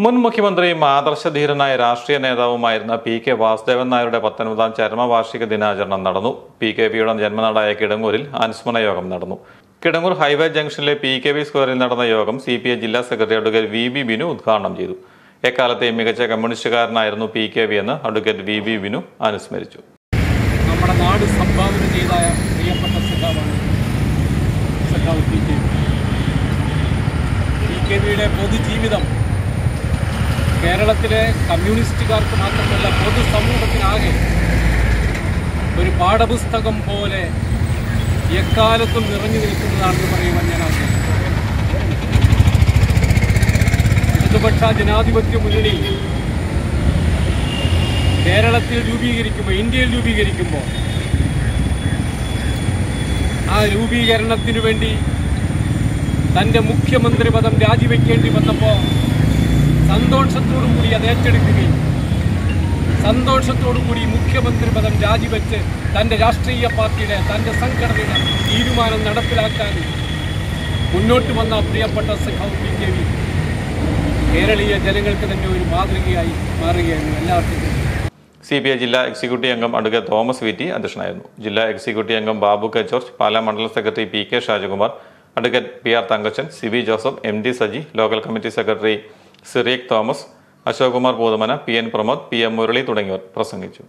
മുൻ മുഖ്യമന്ത്രിയും ആദർശധീരനായ രാഷ്ട്രീയ നേതാവുമായിരുന്ന PK വാസുദേവൻ നായരുടെ 19ാം ചരമവാർഷിക ദിനാചരണം നടന്നു. PKVയുടെ ജന്മനാടായ കിടങ്ങൂരിൽ അനുസ്മരണ യോഗം നടന്നു. കിടങ്ങൂർ ഹൈവേ ജംഗ്ഷനിലെ PKV സ്ക്വയറിൽ നടന്ന യോഗം CPI ജില്ലാ സെക്രട്ടറി അഡ്വക്കേറ്റ് VB ബിനു ഉദ്ഘാടനം ചെയ്തു. എക്കാലത്തെ മികച്ച കമ്മ്യൂണിസ്റ്റുകാരനായിരുന്നു PKV എന്ന് അഡ്വക്കേറ്റ് VB ബിനു അനുസ്മരിച്ചു. നമ്മുടെ നാട് സംഭാവന ചെയ്ത പ്രിയപ്പെട്ട സഖാവാണ് സഖാവ് PKVയുടെ പൊതുജീവിതം കേരളത്തിലെ കമ്മ്യൂണിസ്റ്റുകാർക്ക് മാത്രമല്ല പൊതുസമൂഹത്തിനാകെ ഒരു പാഠപുസ്തകം പോലെ എക്കാലത്തും നിറഞ്ഞു നിൽക്കുന്നതാണെന്ന് പറയുവാൻ ഞാൻ ആഗ്രഹിക്കുന്നു. ഇടതുപക്ഷ ജനാധിപത്യ മുന്നണി കേരളത്തിൽ ഇന്ത്യയിൽ രൂപീകരിക്കുമ്പോൾ ആ രൂപീകരണത്തിനു വേണ്ടി തൻ്റെ മുഖ്യമന്ത്രി പദം രാജിവെക്കേണ്ടി വന്നപ്പോൾ സന്തോഷത്തോടുകൂടി അത് ഏറ്റെടുക്കുകയും സന്തോഷത്തോടുകൂടി മുഖ്യമന്ത്രി പദം രാജിവെച്ച് തൻ്റെ രാഷ്ട്രീയ പാർട്ടിയുടെ തൻ്റെ സംഘടനയുടെ തീരുമാനം നടപ്പിലാക്കാൻ മുന്നോട്ട് വന്ന പ്രിയപ്പെട്ട സഖാവ് PKV കേരളീയ ജനങ്ങൾക്ക് തന്നെ ഒരു മാതൃകയായി മാറുകയാണ്. എല്ലാവർക്കും CPI ജില്ലാ എക്സിക്യൂട്ടീവ് അംഗം അഡ്വക്കേറ്റ് തോമസ് VT അധ്യക്ഷനായിരുന്നു. ജില്ലാ എക്സിക്യൂട്ടീവ് അംഗം ബാബു K. ജോർജ്, പാലാ മണ്ഡലം secretary PK Shajakumar, advocate PR Thankachan, CB Joseph, MD Saji, local committee secretary Cyriac Thomas, Ashok Kumar Poothamana, PN Pramod, PM Murali തുടങ്ങിയവർ പ്രസംഗിച്ചു.